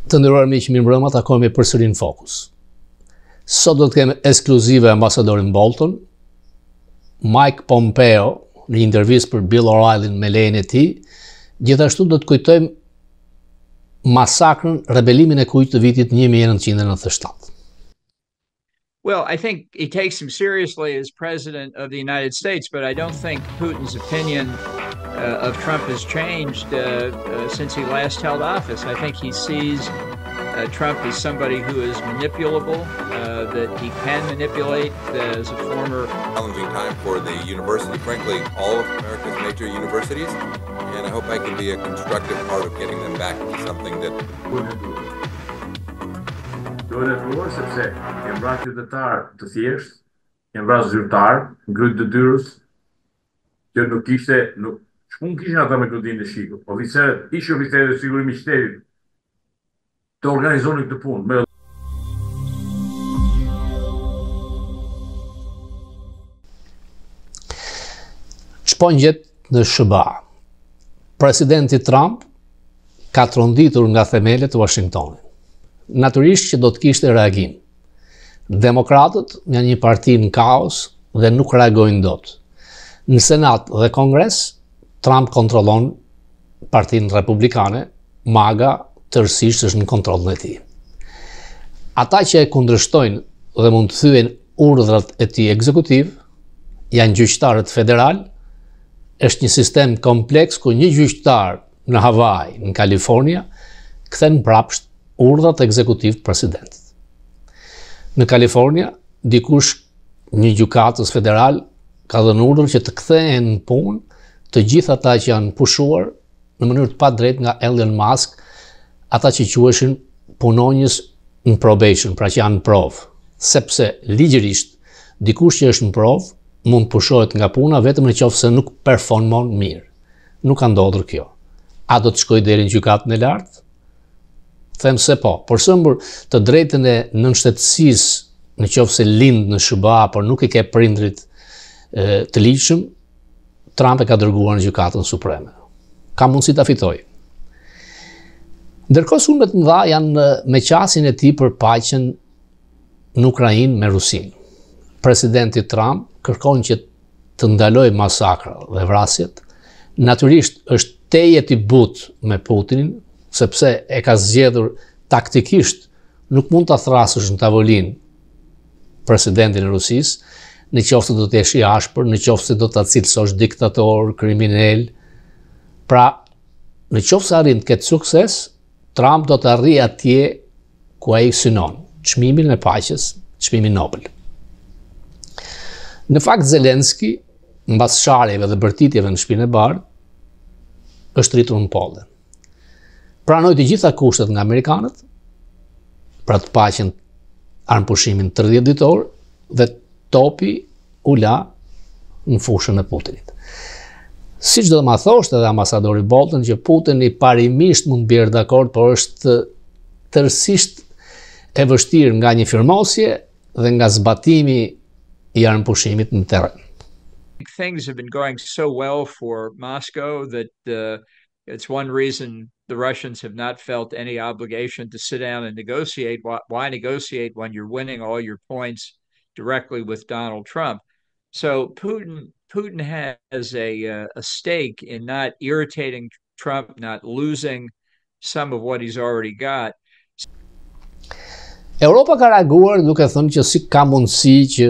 Të nderuar miq, mirëmbrëma, takohemi përsëri në Fokus. Sot do të kemi ekskluzive ambasadorin Bolton, Mike Pompeo në një intervistë për Bill O'Reilly me lejen e tij. Gjithashtu do të kujtojmë masakrën, rebelimin e kuq të vitit 1997. Well, I think he takes him seriously as president of the United States, but I don't think Putin's opinion of Trump has changed since he last held office. I think he sees Trump as somebody who is manipulable, that he can manipulate as a former... Challenging time for the university, frankly, all of America's major universities, and I hope I can be a constructive part of getting them back to something that... Do në ruar sepse e mbra qytetar të thjesht, e mbra zyrtar, ngryt detyrës, që nuk kishin ata me kodinë e shikut. Oficerët, ish oficerët e sigurimit të shtetit të organizonin këtë punë. Ç'po ngjet në SBA? Presidenti Trump ka tronditur nga themelet e Washingtonit. Natyrisht që do të kishte reagim. Demokratët janë një parti në kaos dhe nuk reagojnë dot. Në Senat dhe Kongres, Trump kontrollon partinë republikane, MAGA tërësisht është në kontrollin e tij. Ata që e kundërshtojnë dhe mund të thyen urdhrat e tij ekzekutiv janë gjyqtarët federal. Është një sistem kompleks ku një gjyqtar në Hawaii, në Kalifornia, kthen mbrapsht urdhrat ekzekutiv të presidentit. Në Kalifornia, dikush, një gjykatës federal, ka dhënë urdhër që të kthehen në punë të gjithë ata që janë pushuar në mënyrë të padrejtë nga Elon Musk, ata që quheshin punonjës në probation, pra që janë në provë, sepse ligjërisht dikush që është në provë mund të pushohet nga puna vetëm nëse nuk performon mirë. Nuk ka ndodhur kjo. A do të shkojë deri në gjykatën e lartë? Them se po. Për shembull, të drejtën e nënshtetësisë nëse lind në SBA, por nuk i ke prindrit të ligjshëm, Trump e ka dërguar në gjykatën supreme. Ka mundësi ta fitojë. Ndërkohë sulmet të mëdha janë me qasjen e tij për paqen në Ukrainë me Rusinë. Presidenti Trump kërkon që të ndalojë masakrat dhe vrasjet. Natyrisht është tejet i butë me Putinin, sepse e ka zgjedhur taktikisht, nuk mund ta thrasësh në tavolinë presidentin e Rusisë, nëse do të jesh i ashpër, nëse do ta cilësosh diktator, kriminal. Pra, nëse arrin të ketë sukses, Trump do të arrijë atje ku ai synon, çmimin e paqes, çmimin Nobel. Në fakt, Zelenski, mbas sharjeve dhe bërtitjeve në Shtëpinë e Bardhë, është rritur në pollë. Pranoi të gjitha kushtet nga amerikanët, pra të paqen armëpushimin 30 ditor, dhe topi u la në fushën e Putinit. Siç do të ma thoshte edhe ambasadori Bolton që Putini parimisht mund bjerë dakord, por është tërësisht e vështirë nga një firmosje dhe nga zbatimi i armëpushimit në terren. Things have been going so well for Moscow that it's one reason the Russians have not felt any obligation to sit down and negotiate. Why negotiate when you're winning all your points directly with Donald Trump? So Putin has a stake in not irritating Trump, not losing some of what he's already got. Europa ka reaguar duke thënë që si ka mundësi që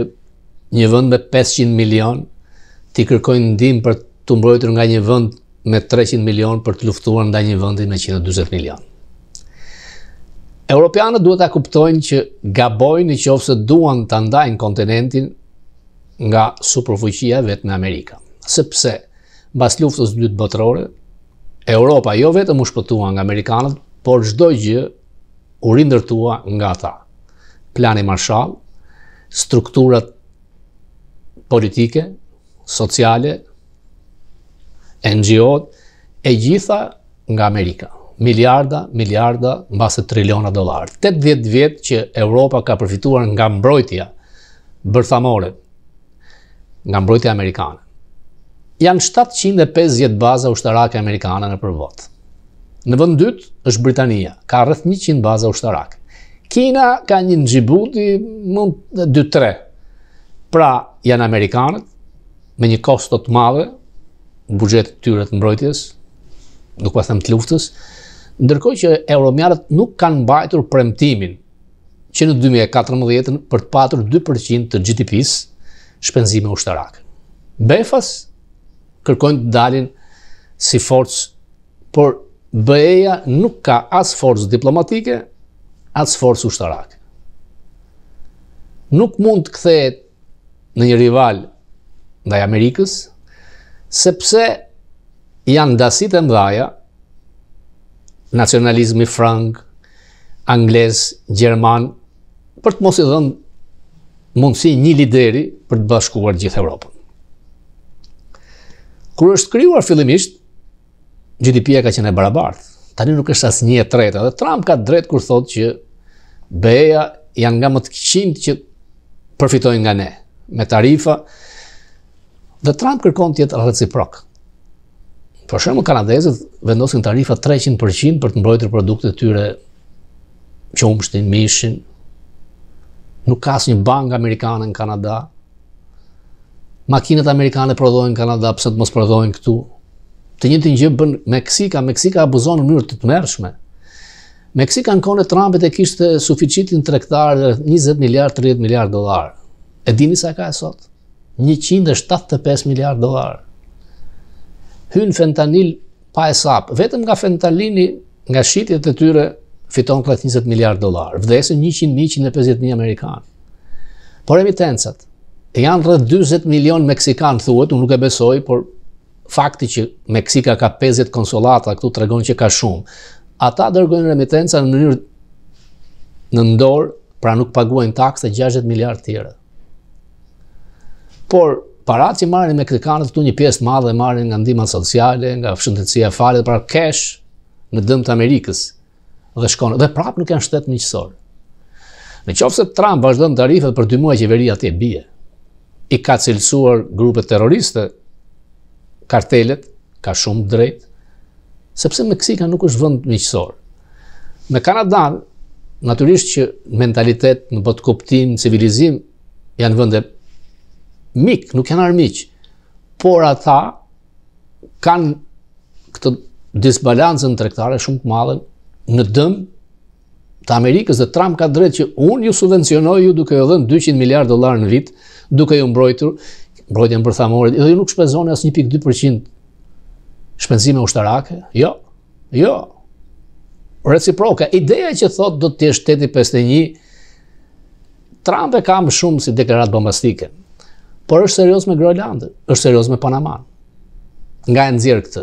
një vend me 500 milion t'i kërkojnë ndihmë për të mbrojtur nga një vend me 300 milion për të luftuar ndaj një vendi me 140 milion. Europianët duhet ta kuptojnë që gabojnë nëse duan ta ndajnë kontinentin nga superfuqia vetë në Amerika. Sepse mbas luftës së dytë botërore, Europa jo vetëm u shpëtua nga amerikanët, por çdo gjë u rindërtua nga ata. Plani Marshall, strukturat politike, sociale, NGO-t, e gjitha nga Amerika. Miliarda, mbase triliona dollar. 80 vjet që Europa ka përfituar nga mbrojtja bërthamore, nga mbrojtja amerikane. Janë 750 baza ushtarake amerikane nëpër botë. Në vend dytë është Britania, ka rreth 100 baza ushtarake. Kina ka një në Djibouti, mund 2-3. Pra janë amerikanët me një kosto të madhe, buxhetit tyre të mbrojtjes, nuk po them të luftës, ndërkohë që euromjarët nuk kanë mbajtur premtimin që në 2014 për të patur 2% të GDP-s shpenzime ushtarake. BE-fas kërkojnë të dalin si forcë, por BE-ja nuk ka as forcë diplomatike, as forcë ushtarake. Nuk mund të kthehet në një rival ndaj Amerikës, sepse janë ndasitë e mëdha, nacionalizmi frank, anglez, gjerman, për të mos i dhënë mundësi një lideri për të bashkuar gjithë Europën. Kur është krijuar fillimisht, GDP-ja ka qenë e barabartë. Tani nuk është as 1/3, dhe Trump ka drejt kur thotë që BE-ja janë nga më të këqinjtë që përfitojnë nga ne, me tarifa, dhe Trump kërkon të jetë reciprok. Për shembull, kanadezët vendosin tarifa 300% për të mbrojtur produktet e tyre, qumshtin, mishin. Nuk ka asnjë bankë amerikane në Kanada. Makinat amerikane prodhohen në Kanada, pse të mos prodhohen këtu? Të njëjtën gjë bën Meksika. Meksika abuzon në mënyrë të tmerrshme. Meksika në kohën e Trumpit e kishte suficitin tregtar 20 miliard, 30 miliard dollar. E dini sa ka sot? 175 miliard dollar. Hyn fentanil pa hesap. Vetëm nga fentanili, nga shitjet e tyre, fiton rreth 20 miliard dollar. Vdesin 100.000-150.000 amerikanë. Por emitencat janë rreth 40 milion meksikan, thuhet, unë nuk e besoj, por fakti që Meksika ka 50 konsolata këtu tregon që ka shumë. Ata dërgojnë remitenca në mënyrë në dorë, pra nuk paguajnë takse 60 miliard tjera. Por paratë që marrin meksikanët këtu, një pjesë të madhe marrin nga ndihma sociale, nga shëndetësia e falet, pra cash në dëm të Amerikës dhe shkon dhe prapë nuk janë shtet miqësor. Nëse Trump vazhdon tarifet për 2 muaj, qeveria atje bie. I ka cilësuar grupet terroriste, kartelet, ka shumë drejt, sepse Meksika nuk është vend miqësor. Me Kanadan, natyrisht që mentalitet, në botë kuptim, civilizim, janë vende mik, nuk janë armiq, por ata kanë këtë disbalancën tregtare shumë të madhe në dëm të Amerikës, dhe Trump ka drejt që unë ju subvencionoj ju duke ju dhënë 200 miliard dollar në vit, duke ju mbrojtur, mbrojtjen bërthamore, dhe ju nuk shpenzoni as 1.2% shpenzime ushtarake? Jo. Reciproka. Ideja që thot do të jesh shteti 51, Trump e ka më shumë si deklarat bombastike, por është serioz me Groenlandën, është serioz me Panaman. Nga e nxjerr këtë.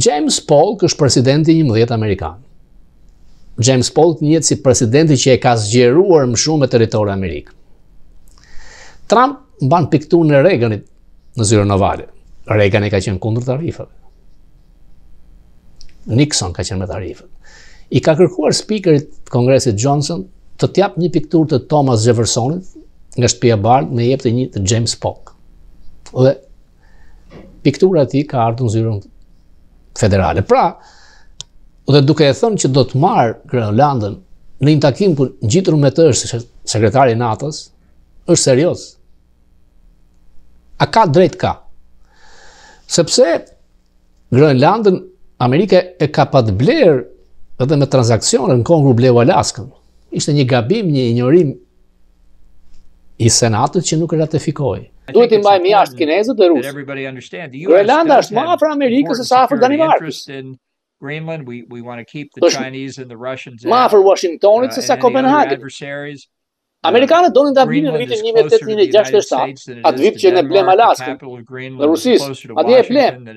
James Polk është presidenti 11 amerikan. James Polk njihet si presidenti që e ka zgjeruar më shumë me territori Amerikë. Trump mban pikturën e Reaganit në zyrën ovale. Reagan ka qenë kundër tarifave. Nixon ka qenë me tarifet. I ka kërkuar spikerit të Kongresit Johnson të t'jap një pikturë të Thomas Jeffersonit nga shtëpia e bardhë, me jepte një të James Polk. Dhe piktura e tij ka ardhur në zyrën federale. Pra, dhe duke e thënë që do të marrë Groenlandën në një takim ku ngjitur me të është sekretari i NATO-s, është serioz. A ka drejt ka? Sepse Groenlandën Amerika e ka patbler edhe me transakcione në kohën kur bleu Alaskën. Ishte një gabim, një injorim i Senatit që nuk e ratifikoi. Duhet i mbajmë jashtë kinezët dhe rusët. Groenlanda është më afër Amerikës se sa afër Danimarkës. Është më afër Washingtonit se sa Kopenhagen. Amerikanët donin ta vinë në vitin 1867, atë vit që ne blem Alaskën, dhe Rusisë, atje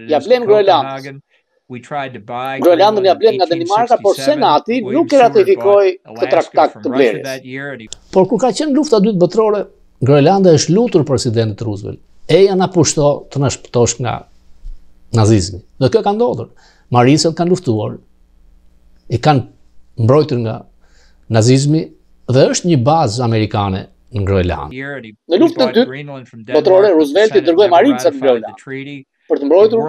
ja blem Groenlandën. Groenlandën ja blem nga Danimarka, por Senati nuk e ratifikoi këtë traktat të blerjes. Por kur ka qenë lufta e dytë botërore, Groenlanda është lutur presidentit Roosevelt. Eja na pushto të na shpëtosh nga nazizmi. Dhe kjo ka ndodhur. Marisët kanë luftuar, i kanë mbrojtur nga nazizmi, dhe është një bazë amerikane në Groenland. Në luftën e dytë botërore, Roosevelt i dërgoi maricat në Groenland për të mbrojtur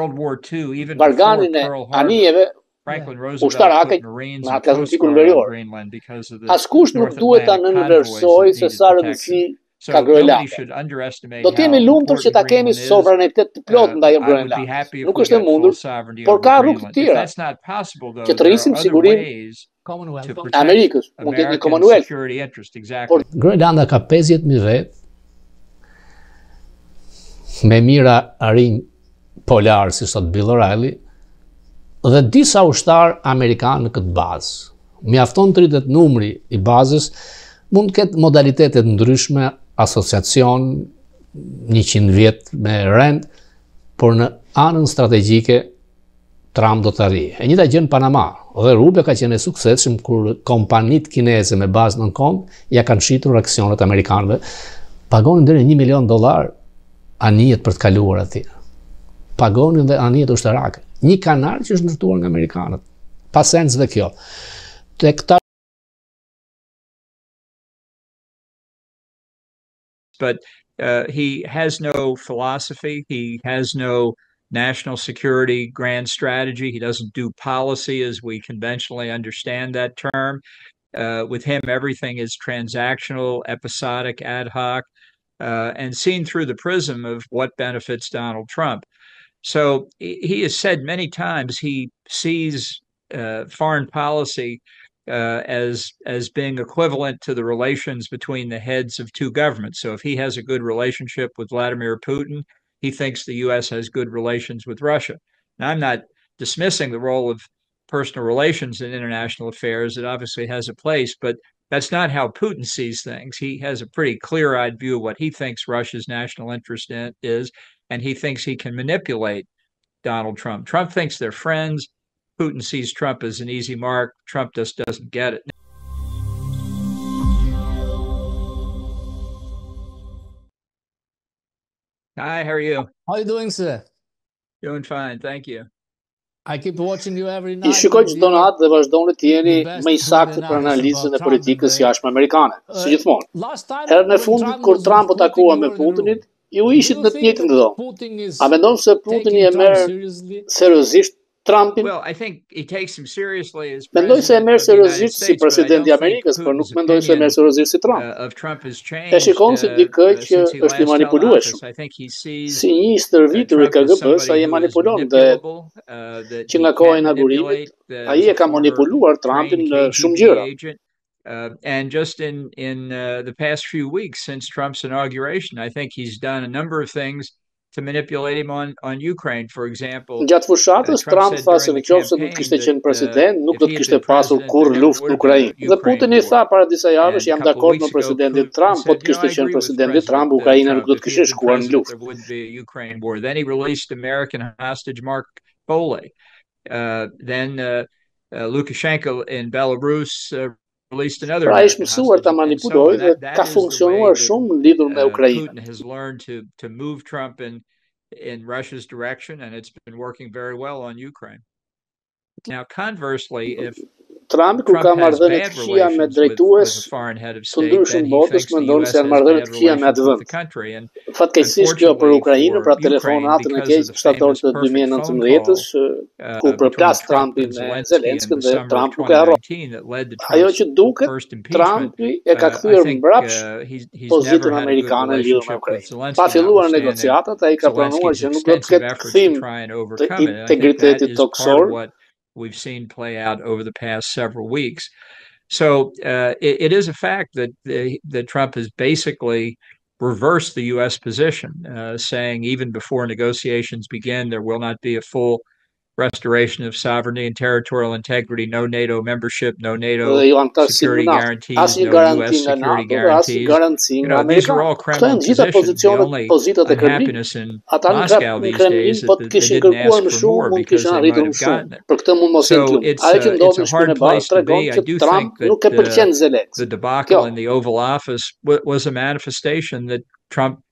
varganin e anijeve Franklin Roosevelt ushtarake put Marines në and Coast Atlantikun Guard on Verior. Greenland because of the Askush nuk North duhet ta Atlantic nënversojë se sa rëndësi So ka nobody Groenlandi. should underestimate Do të jemi how lumtur që ta important kemi Greenland is. sovranitet të plot ndaj I would be Groenlandit. happy if Nuk we është e got full mundur, sovereignty por over ka rrugë të Greenland. If tjera that's not possible, though, që të there rrisim are other sigurinë ways to Commonwealth. protect Amerikës, mund të jetë një American Commonwealth. security interest. Por Exactly. Groenlanda ka 50.000 vet me mira rinj polar, si sot Bill O'Reilly, dhe disa ushtar amerikanë në këtë bazë. Mjafton të rritet numri i bazës, mund të ketë modalitetet ndryshme, asociacion, 100 vjet me rend, por në anën strategjike Trump do të arrijë. E njëjta gjë në Panama, dhe rubla ka qenë e suksesshëm kur kompanitë kineze me bazë në Hong ja kanë shitur aksionet amerikanëve, pagonin deri $1 milion anijet për të kaluar aty. Pagonin dhe anijet ushtarake. Një kanal që është ndërtuar nga amerikanët. Pa sens dhe kjo. Te këta But he has no philosophy. He has no national security grand strategy. He doesn't do policy as we conventionally understand that term. With him, everything is transactional, episodic, ad hoc, and seen through the prism of what benefits Donald Trump. So he has said many times he sees foreign policy as being equivalent to the relations between the heads of two governments. So if he has a good relationship with Vladimir Putin, he thinks the U.S. has good relations with Russia. Now, I'm not dismissing the role of personal relations in international affairs. It obviously has a place, but that's not how Putin sees things. He has a pretty clear-eyed view of what he thinks Russia's national interest is, and he thinks he can manipulate Donald Trump. Trump thinks they're friends. Putin sees Trump as an easy mark. Trump just doesn't get it. Hi, how are you? How are you doing, sir? Doing fine, thank you. I keep watching you every I night. shikoj çdo natë dhe vazhdoni të jeni më i saktë për analizën e politikës jashtme amerikane, si gjithmonë. Herën e fundit kur Trump u takua me Putinin, ju ishit në të njëjtën dhomë. A mendon se Putini e merr seriozisht Trumpin? Well, I think he takes him seriously as Mendoj se e merr president of the United seriozisht si States, but I presidenti i don't think Amerikës, por nuk Putin's mendoj se e merr opinion seriozisht si Trump. of Trump has E changed shikon si dikë që since he është i last held manipulueshëm. office. I think he sees Si një stërvitur i Trump as KGB-s, ai somebody e who is manipulon dhe manipulable, that që he nga koha e can inaugurimit, manipulate, ai e ka manipuluar Trumpin në shumë gjëra. And just in the past few weeks since Trump's inauguration, I think he's done a number of things to manipulate him on Ukraine. For example, Gjatë fushatës, Trump tha se nëse do të kishte qenë president, nuk do të kishte pasur kurrë luftë në Ukrainë. Dhe Putin i tha para disa javësh, jam dakord me presidentin Trump, po të kishte qenë presidenti Trump, Ukraina nuk do të kishte shkuar në luftë. Then he released American hostage Mark Foley. Then Lukashenko in Belarus released another. Pra ishte mësuar ta manipulojë dhe ka funksionuar shumë lidhur me Ukrainën. Putin has learned to move Trump in Russia's direction, and it's been working very well on Ukraine. Now, conversely, if Trump kur ka marrëdhënie të këqija me drejtues të ndryshëm botës, mendon se janë marrëdhënie të këqija me atë vend. Fatkeqësisht kjo për Ukrainën, pra telefonatën e keq shtator të 2019-s, ku përplas Trumpi me Zelenskën dhe Trump nuk e harron. Ajo që duket, Trumpi e ka kthyer mbrapsht pozitën amerikane në lidhje me Ukrainën. Pa filluar negociatat, ai ka planuar që nuk do të ketë kthim të integritetit toksor. We've seen play out over the past several weeks. So it is a fact that Trump has basically reversed the U.S. position, saying even before negotiations begin, there will not be a full restoration of sovereignty and territorial integrity, no NATO membership, no NATO security guarantees, no U.S. security guarantees. You know, these are all Kremlin positions. The only unhappiness in Moscow these days is that they didn't ask for more because they might have gotten it. So it's a hard place to be. I do think that the debacle in the Oval Office was a manifestation that Trump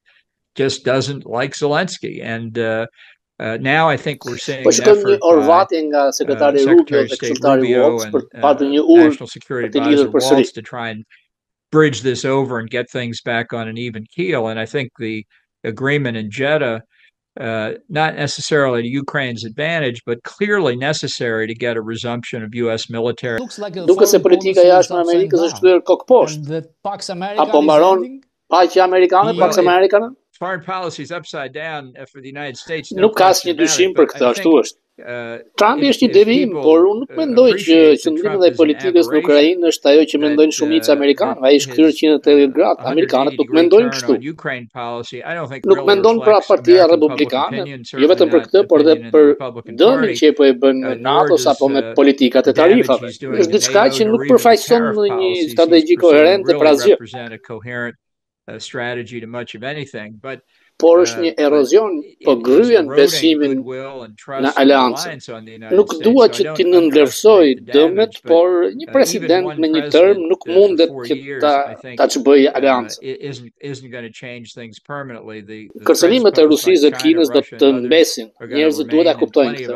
just doesn't like Zelensky. And now I think we're seeing an effort by Secretary of State Rubio and National Security Advisor Waltz to try and bridge this over and get things back on an even keel. And I think the agreement in Jeddah not necessarily to Ukraine's advantage, but clearly necessary to get a resumption of U.S. military. Duke se politika jashtme e Amerikës është kthyer kokë poshtë. Apo mbaron paqja amerikane, Pax Americana? Foreign policy is upside down for the United States. Nuk ka asnjë dyshim për këtë, ashtu është. Trumpi është një devijim, por unë nuk mendoj që qëndrimi i politikës në Ukrainë është ajo që mendojnë shumica amerikanë. Ai është kthyer 180 gradë. Amerikanët nuk mendojnë kështu. Nuk mendon pra Partia Republikane, jo vetëm për këtë, por edhe për dëmin që po e bën NATO-s apo me politikat e tarifave. Është diçka që nuk përfaqëson një strategji koherente për asgjë. Strategy to much of anything, but por është një erozion, po gryen besimin në aleancë. Nuk dua që ti nënvlerësoj dëmet, por një president me një term nuk mundet që ta çbëjë aleancë. Kërcënimet e Rusisë dhe Kinës do të mbesin. Njerëzit duhet ta kuptojnë këtë.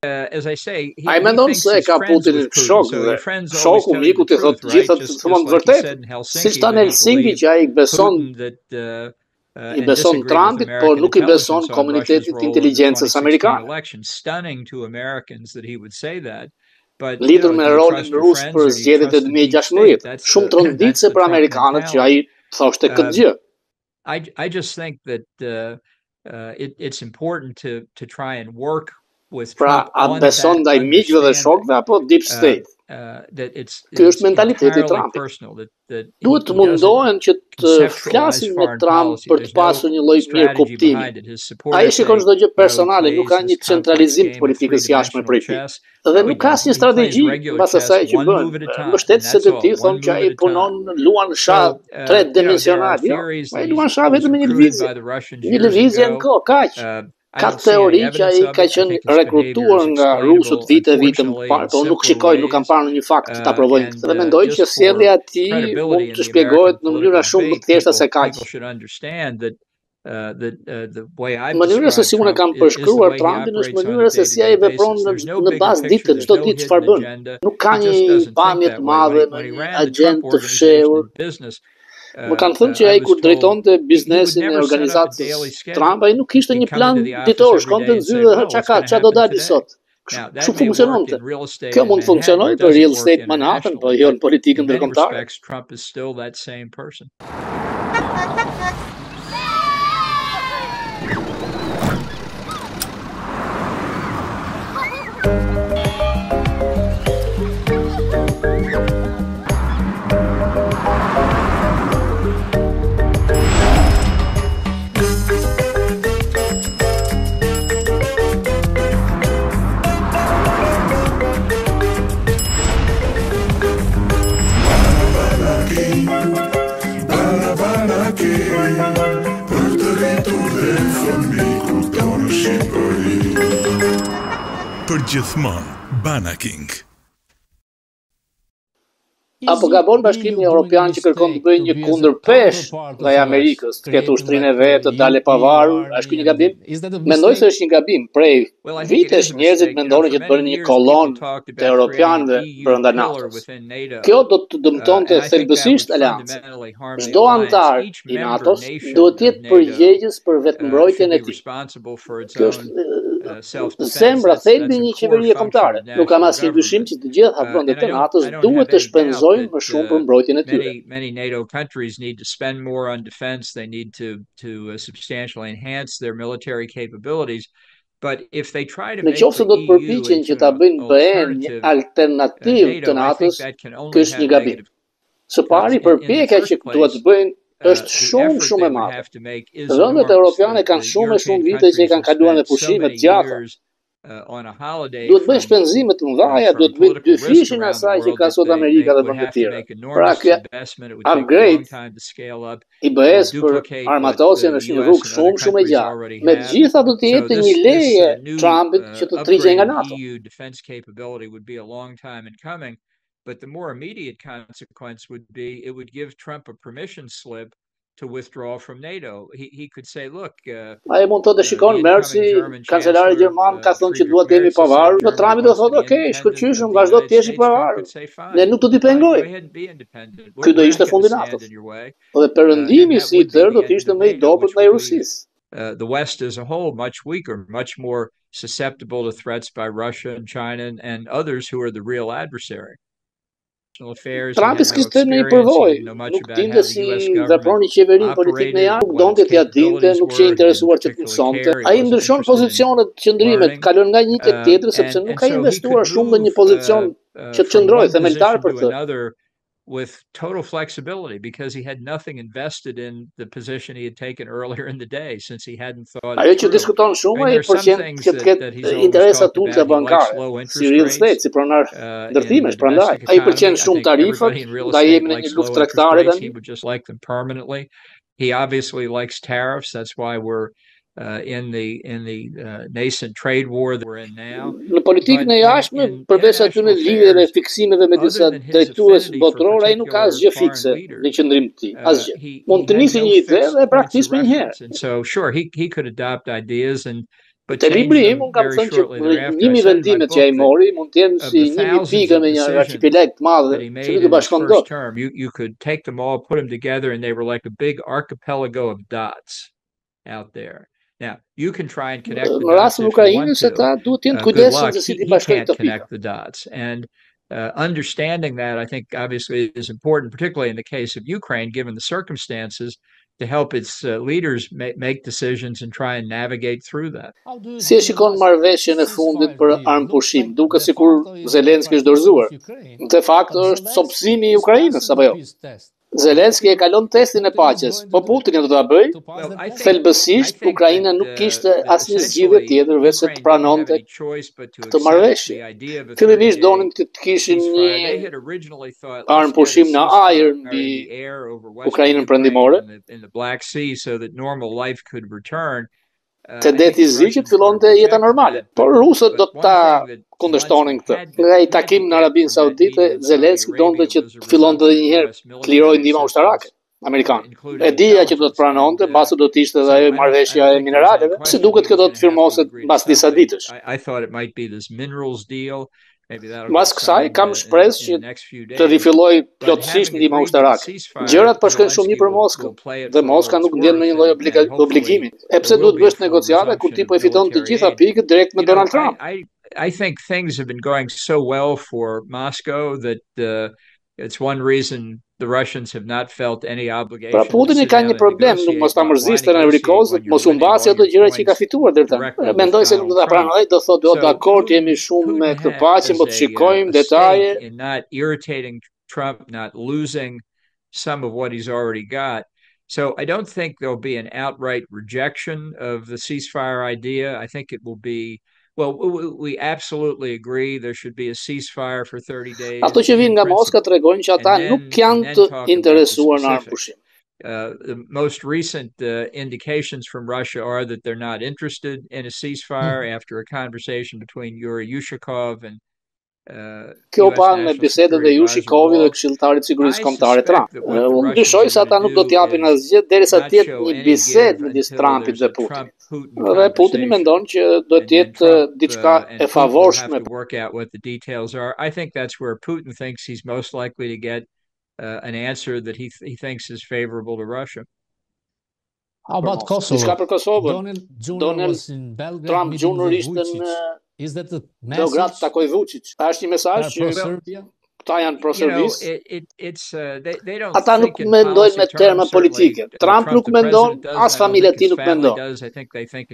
Ai mendon se ka Putinin shok dhe shoku miku të thotë gjithë të thon vërtet. Siç tani Helsinki që ai beson Trumpit, por nuk i beson komunitetit të inteligjencës amerikane. Lidhur me rolin rus për zgjedhjet e 2016, shumë tronditse për amerikanët që ai thoshte këtë gjë. I just think that it's important to try and work. Pra, a beson ndaj miqve dhe shokëve apo deep state? Ky është mentaliteti i Trumpit. Duhet të mundohen që të flasin me Trump për të pasur një lloj mirëkuptimi. Ai shikon çdo gjë personale, nuk ka një centralizim të politikës jashtme prej tij. Dhe nuk ka asnjë strategji mbas asaj që bën. Mbështetësit e tij thonë që ai punon, luan shah 3-dimensional. Ai luan shah vetëm me një lëvizje. Një lëvizje në kohë, kaq. Ka teori që ai ka qenë rekrutuar nga rusët vite më parë, por nuk kanë parë një fakt ta provojnë këtë. Dhe mendojnë që sjellja e tij mund të shpjegohet në mënyra shumë më të thjeshta se kaq. Mënyra se si unë kam përshkruar Trumpin është mënyra se si ai vepron në bazë ditë, çdo ditë çfarë bën. Nuk ka një pamje të madhe, një agent të fshehur. Më kanë thënë që ai kur drejtonte biznesin e organizatës Trump, ai nuk kishte një plan ditor, shkonte në zyrë dhe çka do dalë sot. Kështu funksiononte. Kjo mund të funksionojë për real estate Manhattan, po jo në politikën ndërkombëtare. Trump is still that same person. Për gjithmonë, Banaking. Apo gabon Bashkimi Evropian që kërkon të bëjë një kundërpeshë ndaj Amerikës, të ketë ushtrinë e vet, të dalë pavarur, është ky një gabim? Mendoj se është një gabim. Prej vitesh njerëzit mendonin që të bënin një kolonë të europianëve brenda NATO-s. Kjo do të dëmtonte thelbësisht aleancën. Çdo antar i NATO-s duhet të jetë përgjegjës për vetëmbrojtjen e tij. Kjo është zemra thelbi një qeverie kombëtare. Nuk kam asnjë dyshim që të gjitha vendet e NATO-s duhet të shpenzojnë më shumë për mbrojtjen e tyre. Many NATO countries need to spend more on defense. They need to substantially enhance their military capabilities. But if they try to make nëse do të përpiqen që ta bëjnë BE një alternativë të NATO-s, ky është një gabim. Së pari përpjekja që duhet të bëjnë është shumë e madhe. Vendet europiane kanë shumë vite që kanë kaluar me pushime të gjata. Duhet bëjnë shpenzime të mëdha, duhet bëjnë dy fishin asaj që ka sot Amerika dhe vendet e tjera. Pra kjo upgrade i BE-s për armatosjen është një rrugë shumë e gjatë. Megjithatë do të jetë një leje Trumpit që të trijë nga NATO. But the more immediate consequence would be it would give Trump a permission slip to withdraw from NATO. He could say, look, ai mund të shikon Mersi, kancelari gjerman ka thënë që duhet të jemi pavarur, në Trumpi do thotë, "Ok, shkëlqyshëm, vazhdo të jesh i pavarur. Ne nuk do t'i pengoj." Ky do ishte fundi i NATO-s. Dhe perëndimi si Hitler do të ishte më i dobët ndaj Rusisë. The West as a whole much weaker, much more susceptible to threats by Russia and China and others who are the real adversary. Trumpi s'kishte në një përvojë, nuk dinte si vepron një qeveri politik në jashtë, nuk donte t'ia dinte, nuk ishte interesuar që të mësonte. Ai ndryshon pozicionet, qëndrimet, kalon nga një tek tjetri sepse nuk ka investuar shumë në një pozicion që të qëndrojë themeltar për të. With total flexibility because he had nothing invested in the position he had taken earlier in the day since he hadn't thought. Ajo që diskuton shumë ai përqen që të ketë interesa tutje bankare, si real estate, si pronar ndërtimesh, prandaj ai pëlqen shumë tarifat, ndaj jemi në një luftë tregtare tani. He would just like them permanently. He obviously likes tariffs, that's why we're in the nascent trade war that we're in now. Në politikën e jashtme, përveç aty në lidhjeve e fiksimeve me disa drejtues botëror, ai nuk ka asgjë fikse në qendrim të tij, asgjë. Mund të nisë një ide dhe praktikisht më një herë. And so sure he could adopt ideas and Te libri im, unë kam thënë që 1000 vendimet që ai mori mund të jenë si 1000 pikë me një archipelag të madh që nuk e bashkon dot. You could take them all, put them together and they were like a big archipelago of dots out there. Now, you can try and connect the dots if you want to. Good luck. He can't connect the dots. And understanding that, I think, obviously is important, particularly in the case of Ukraine, given the circumstances, to help its leaders make decisions and try and navigate through that. Si e shikon marrëveshjen e fundit për armëpushim, duke sikur Zelenski është dorëzuar. Në fakt është sobësimi i Ukrainës apo jo? Zelenski e kalon testin e paqes, po Putin do ta bëj? Thelbësisht Ukraina nuk kishte asnjë zgjidhje tjetër veç se të pranonte këtë marrëveshje. Fillimisht donin të kishin një armëpushim në ajër mbi Ukrainën perëndimore. Te deti zi që të fillonte jeta normale, por rusët do ta kundërshtonin këtë. Nga i takim në Arabinë Saudite, Zelenski donte që të fillonte edhe një herë të lirojë ndihma ushtarake amerikane. E dija që do të pranonte, mbasi do të ishte edhe ajo marrëveshja e mineraleve, si duket që do të firmoset mbas disa ditësh. I thought it might be this minerals deal. Mbas kësaj kam shpresë që të rifillojë plotësisht ndihma ushtarake. Gjërat po shkojnë shumë mirë për Moskën, dhe Moska nuk ndjen në një lloj obligimi. E pse duhet bësh negociata kur ti po e fiton të gjitha pikët drejt me Donald Trump? I think things have been going so well for Moscow that it's one reason the Russians have not felt any obligation. Pra Putini ka një problem, nuk mos ta mërziste në Amerikosët, mos u mbasi ato gjëra që ka fituar deri tani. Mendoj se nuk do ta pranoj, do thotë, "Jo, dakord, jemi shumë me këtë paqe, po të shikojmë detaje." And not irritating Trump, not losing some of what he's already got. So I don't think there'll be an outright rejection of the ceasefire idea. I think it will be we absolutely agree there should be a ceasefire for 30 days. Ato që vinë nga Moska tregojnë që ata nuk janë të interesuar në armëpushim. The most recent indications from Russia are that they're not interested in a ceasefire after a conversation between Yuri Yushakov and Kjo pa me bisedën e Yushikovit dhe këshilltarit sigurisë kombëtare Trump. Unë dyshoj se ata nuk do t'japin asgjë derisa të jetë një bisedë midis Trumpit dhe Putinit. Dhe Putini mendon që do të jetë diçka e favorshme. I think that's where Putin thinks he's most likely to get an answer that he thinks is favorable to Russia. How about Kosovo? Diçka për Kosovën. Donald Trump Jr. ishte në Beograd takoi Vučić. Është një mesazh që këta janë pro-serbistë. Ata nuk mendojnë me terma politike. Trump nuk mendon, as familja e tij nuk mendon.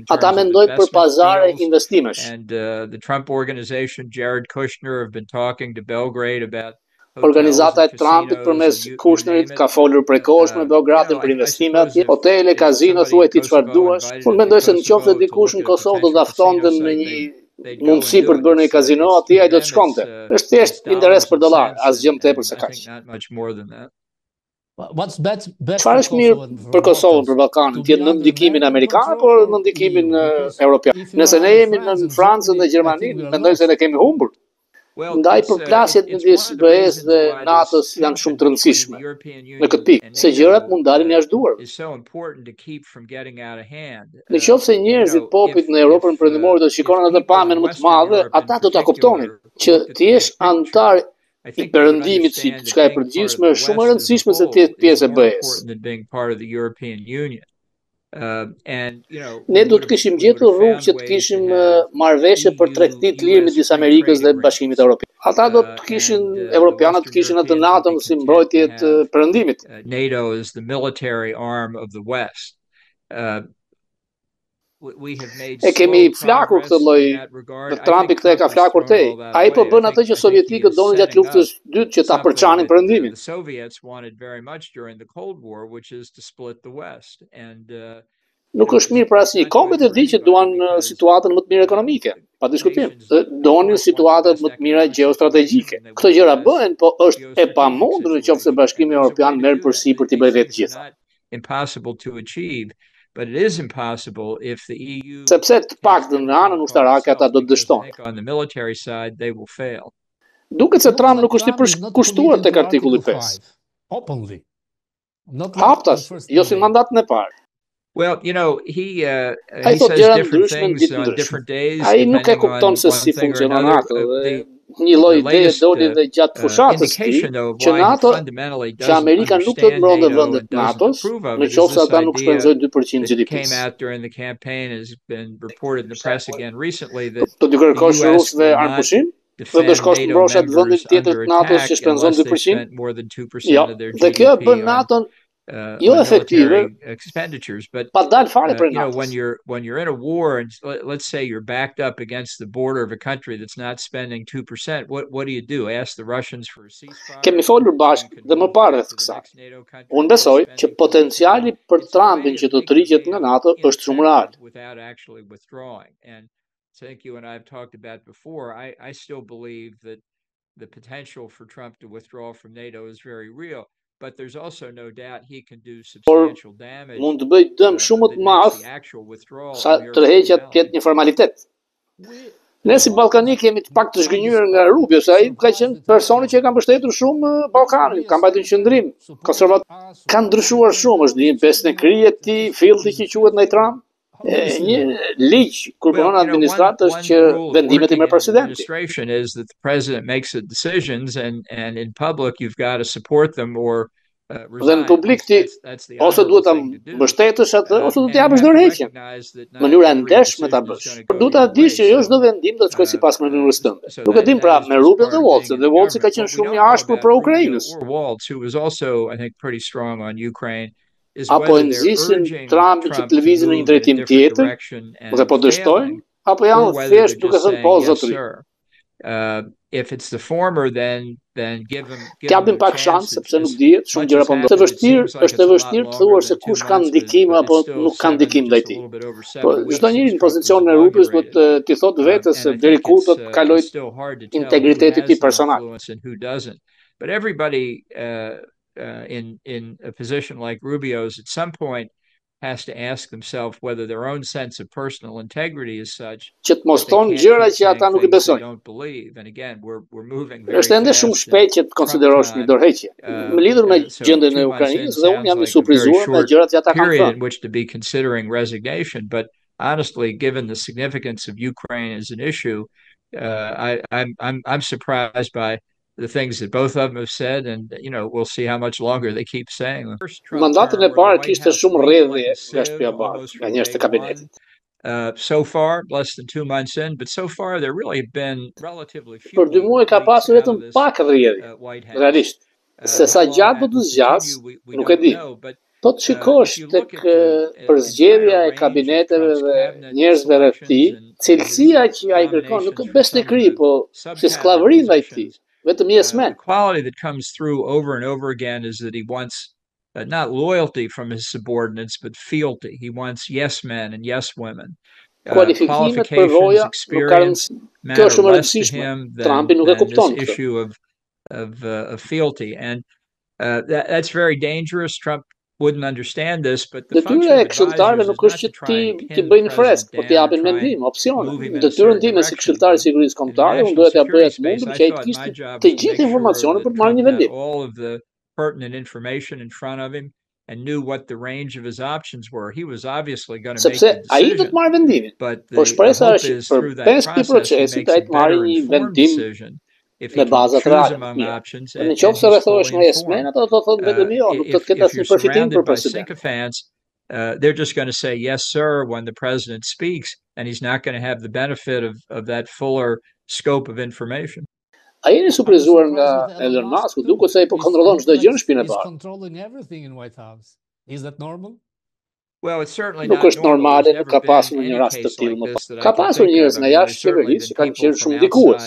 Ata mendojnë për pazare investimesh. And the Trump organization, Jared Kushner, have been talking to Belgrade about Organizata e Trumpit përmes Kushnerit ka folur prekosh me Beogradin për investime atje, hotele, kazino, thuaj ti çfarë duash. Unë mendoj se nëse dikush në Kosovë do ta ftonte në një mundësi për të bërë një kazino atje, ai do të shkonte. Është thjesht interes për dollar, asgjë më tepër se kaq. Çfarë është mirë për Kosovën, për Ballkanin, të jetë në ndikimin amerikan apo në ndikimin evropian? Nëse ne jemi në Francën dhe Gjermaninë, mendoj se ne kemi humbur. Ndaj përplasjet midis BE-s dhe NATO-s janë shumë të rëndësishme në këtë pikë, se gjërat mund dalin jashtë duarve. Nëse njerëzit popujt në Europën Perëndimore do të shikonin atë pamjen më të madhe, ata do ta kuptonin që të jesh antar i perëndimit si diçka e përgjithshme është shumë e rëndësishme se të jesh pjesë e BE-s. Ne do të kishim gjetur rrugë që të kishim marrëveshje për tregti të lirë midis Amerikës dhe Bashkimit Evropian. Ata do të kishin, evropianët të kishin atë NATO-n si mbrojtje të perëndimit. NATO is the military arm of the West. E kemi flakur këtë lloj, Trumpi këtë e ka flakur tej. Ai po bën atë që sovjetikët donin gjatë luftës së dytë që ta përçanin perëndimin. Nuk është mirë për asnjë. Kombet e di që duan situatën më të mirë ekonomike, pa diskutim. Donin situatën më të mira gjeostrategjike. Këto gjëra bëhen, po është e pamundur nëse Bashkimi Evropian merr përsipër t'i bëjë vetë gjitha. Impossible to achieve. But it is impossible if the EU sepse të paktën në anën ushtarake ata do të dështojnë. On the military side they will fail. Duket se Trump nuk është i përkushtuar tek artikulli 5. Openly. Haptas, jo si mandatin e parë. Well, he says different things on different days. Ai nuk e kupton se si funksionon NATO dhe një lloj ideje doli dhe gjatë fushatës që NATO, që Amerika nuk do të mbronte vendet NATO-s, nëse ata nuk shpenzojnë 2% GDP-s. Do të kërkosh rusëve armëpushim? Dhe do shkosh mbrosha të vendit tjetër të NATO-s që shpenzon 2%? Jo, dhe kjo e bën NATO-n jo efektive, pa dalë fare për NATO. When you're in a war and let's say you're backed up against the border of a country that's not spending 2%, what do? Ask the Russians for a ceasefire? Kemi folur bashkë dhe më parë rreth kësaj. Unë besoj që potenciali për Trumpin që të rriqet nga NATO është shumë real. Without actually withdrawing. And I think you and I have talked about before, I still believe that the potential for Trump to withdraw from NATO is very real. But there's also no doubt he can do substantial damage. Mund të bëj dëm shumë të madh sa tërheqja të ketë një formalitet. Ne si ballkanik jemi të pak të zhgënjur nga Rubio, sa ai ka qenë personi që e ka mbështetur shumë Ballkanin, ka mbajtur qendrim. Konservatorët kanë ndryshuar shumë, është një pesë në krye ti, fillti që quhet ndaj Trump. Një ligj kur punon administratë është që vendimet i merr presidenti. President makes the decisions and in public you've got to support them or dhe në publik ti ose duhet ta mbështetësh atë ose do të japësh dorëheqjen. Mënyra e ndershme ta bësh. Duhet ta dish që jo çdo vendim do të shkojë sipas mënyrës tënde. Nuk e dim pra me Rubio dhe Waltz. Dhe Waltz ka qenë shumë i ashpër për Ukrainës. Waltz who was also I think pretty strong on Ukraine. Apo e nxisin Trumpin që të lëvizin në një drejtim tjetër, dhe po dështojnë, apo janë thjesht duke thënë po zotëri. If it's the former, then give them. T'japim pak shans sepse nuk dihet, shumë gjëra po ndodhin. Është e vështirë të thuash se kush ka ndikim apo nuk ka ndikim ndaj tij. Po çdo njeri në pozicionin e Rubios do të t'i thotë vetes se deri ku do të kalojë integriteti i tij personal. But everybody in a position like Rubio's at some point has to ask themselves whether their own sense of personal integrity is such që të mos thonë gjëra që ata nuk i besojnë. And again, we're moving. Është ende shumë shpejt që të konsiderosh një dorëheqje. Më lidhur me gjendjen e Ukrainës dhe unë jam i surprizuar me gjërat që ata kanë thënë. In which to be considering resignation, but honestly, given the significance of Ukraine as an issue, I'm surprised by the things that both of them have said, and we'll see how much longer they keep saying them. Mandatin e parë kishte shumë rrjedhje nga shtëpia e Bardhë, nga njerëz të kabinetit. So far, less than 2 months in, but so far there really have been relatively few. Për 2 muaj ka pasur vetëm pak rrjedhje, realisht. Se sa gjatë do të zgjas, nuk e di. Po të shikosh tek përzgjedhja e kabineteve dhe njerëzve rreth tij, cilësia që ai kërkon nuk është besnikëri, po si skllavëri ndaj tij. The quality that comes through over and over again is that he wants not loyalty from his subordinates, but fealty. He wants yes men and yes women. Qualifications, experience matter less to him than this issue of fealty. And that's very dangerous. Trump wouldn't understand this, but the detyra e këshilltarëve nuk është që ti bëjnë fresk, por t'i japin mendim, opsione. Detyrën time si këshilltar i sigurisë kombëtare, unë duhet t'ia bëja të mundur që ai të kishte të gjithë informacionet për të marrë një vendim. All of the pertinent information in front of him and knew what the range of his options were. He was obviously going to make the decision. Sepse ai do të marrë vendimin. Por shpresa është për pjesë të procesit ai të marrë një vendim me bazat reale. Në qoftë se rrethohesh nga jesmen, ato do të thotë vetëm jo, nuk do të ketë asnjë përfitim për presidentin. They're just going to say yes sir when the president speaks, and he's not going to have the benefit of that fuller scope of information. A jeni surprizuar nga Elon Musk, duket se ai po kontrollon çdo gjë në shtëpinë e parë. Is that normal? Well, it's certainly nuk është normale, nuk ka pasur një rast të tillë më parë. Ka pasur njerëz nga jashtë qeverisë që kanë qenë shumë ndikues.